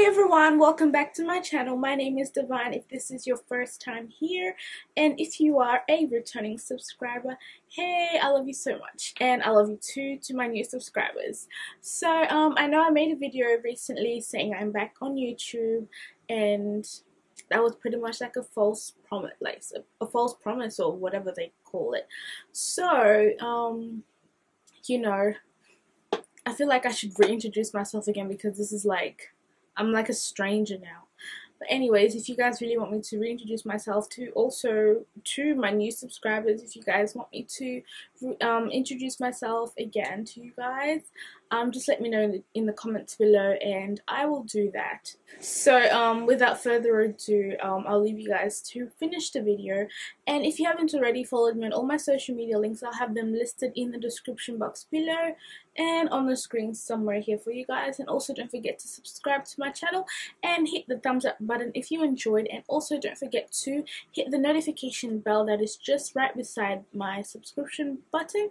everyone, welcome back to my channel. My name is Divine if this is your first time here, and if you are a returning subscriber, hey, I love you so much, and I love you too to my new subscribers. So I know I made a video recently saying I'm back on YouTube, and that was pretty much like a false promise, like a false promise or whatever they call it. So you know, I feel like I should reintroduce myself again because this is like, I'm like a stranger now. But anyways, if you guys really want me to reintroduce myself to my new subscribers, if you guys want me to introduce myself again to you guys, just let me know in the comments below and I will do that. So without further ado, I'll leave you guys to finish the video. And if you haven't already followed me on all my social media links, I'll have them listed in the description box below and on the screen somewhere here for you guys. And also don't forget to subscribe to my channel and hit the thumbs up button if you enjoyed, and also don't forget to hit the notification bell that is just right beside my subscription button,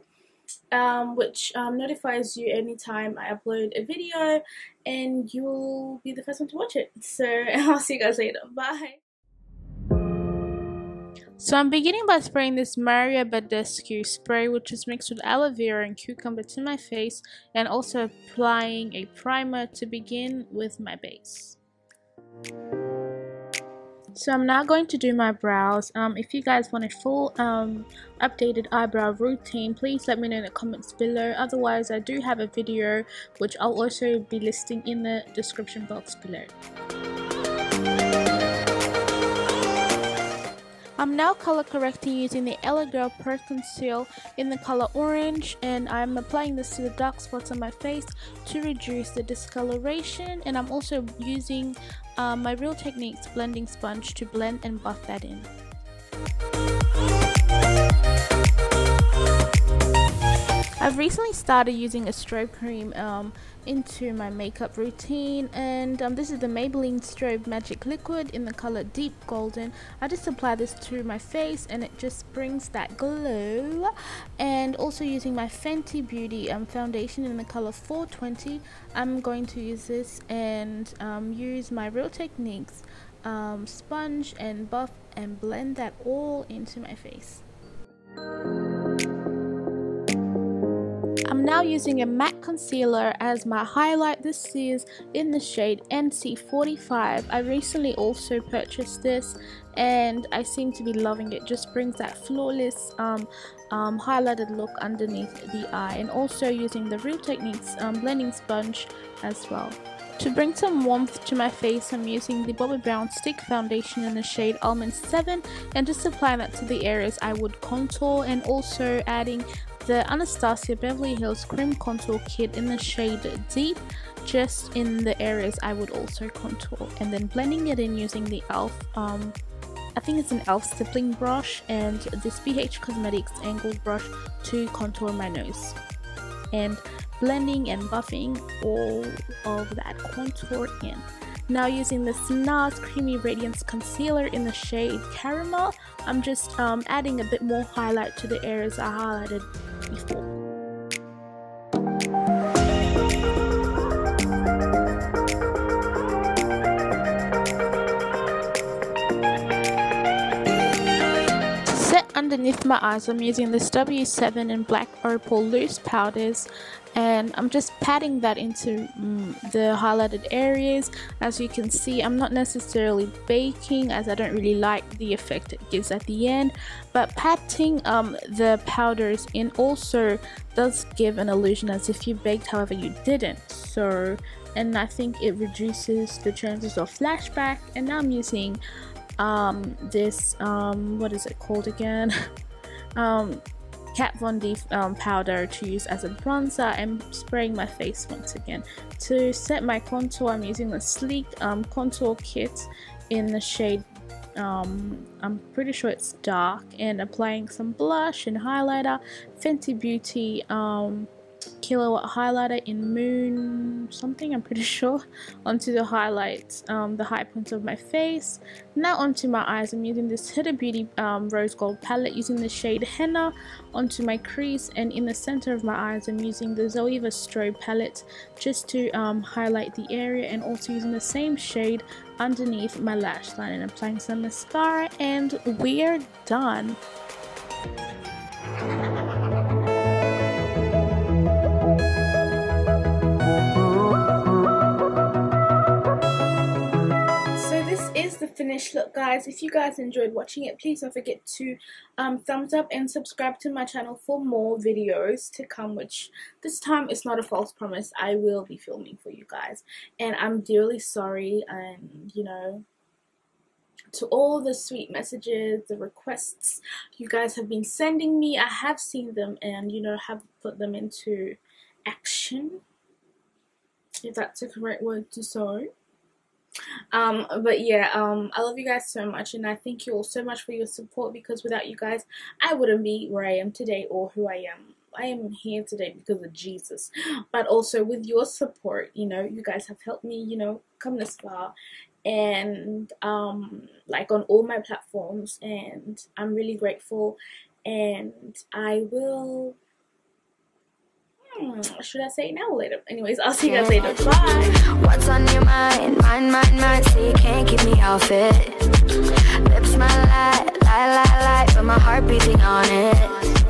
which notifies you anytime I upload a video, and you'll be the first one to watch it. So I'll see you guys later. Bye. So I'm beginning by spraying this Maria Badescu spray, which is mixed with aloe vera and cucumber, to my face, and also applying a primer to begin with my base. So I'm now going to do my brows. If you guys want a full updated eyebrow routine, please let me know in the comments below. Otherwise, I do have a video which I'll also be listing in the description box below. I'm now color correcting using the LA Girl Pro Conceal in the color orange, and I'm applying this to the dark spots on my face to reduce the discoloration, and I'm also using my Real Techniques blending sponge to blend and buff that in. I've recently started using a strobe cream into my makeup routine, and this is the Maybelline Strobe Magic Liquid in the color Deep Golden. I just apply this to my face and it just brings that glow. And also using my Fenty Beauty foundation in the color 420, I'm going to use this and use my Real Techniques sponge and buff and blend that all into my face. I'm now using a matte concealer as my highlight. This is in the shade NC45. I recently also purchased this and I seem to be loving it. Just brings that flawless highlighted look underneath the eye, and also using the Real Techniques blending sponge as well. To bring some warmth to my face, I'm using the Bobbi Brown Stick Foundation in the shade Almond 7 and just applying that to the areas I would contour, and also adding the Anastasia Beverly Hills Cream Contour Kit in the shade Deep just in the areas I would also contour, and then blending it in using the e.l.f. I think it's an e.l.f. stippling brush and this BH Cosmetics angled brush to contour my nose, and blending and buffing all of that contour in. Now using this NARS Creamy Radiance Concealer in the shade Caramel, I'm just adding a bit more highlight to the areas I highlighted before. Underneath my eyes, I'm using this W7 and Black Opal loose powders, and I'm just patting that into the highlighted areas. As you can see, I'm not necessarily baking as I don't really like the effect it gives at the end, but patting the powders in also does give an illusion as if you baked, however you didn't. So, and I think it reduces the chances of flashback. And now I'm using this what is it called again, Kat Von D powder to use as a bronzer, and spraying my face once again. To set my contour, I'm using the Sleek contour kit in the shade I'm pretty sure it's dark, and applying some blush and highlighter, Fenty Beauty kilowatt highlighter in Moon something, I'm pretty sure, onto the highlights, the high points of my face. Now onto my eyes, I'm using this HudaBeauty rose gold palette using the shade Henna onto my crease, and in the center of my eyes I'm using the Zoeva Strobe palette just to highlight the area, and also using the same shade underneath my lash line, and applying some mascara, and we're done. The finished look, guys. If you guys enjoyed watching it, please don't forget to thumbs up and subscribe to my channel for more videos to come, which this time it's not a false promise. I will be filming for you guys, and I'm dearly sorry, and you know, to all the sweet messages, the requests you guys have been sending me. I have seen them and, you know, have put them into action, if that's the correct word to say. But yeah, I love you guys so much, and I thank you all so much for your support, because without you guys I wouldn't be where I am today or who I am. I am here today because of Jesus, but also with your support. You know, you guys have helped me, you know, come this far, and like on all my platforms, and I'm really grateful. And I will, should I say it now or later? Anyways, I'll see you guys later. Bye. What's on your mind? Mine, so you can't keep me off it. Lips smile, lie, but my heart beating on it.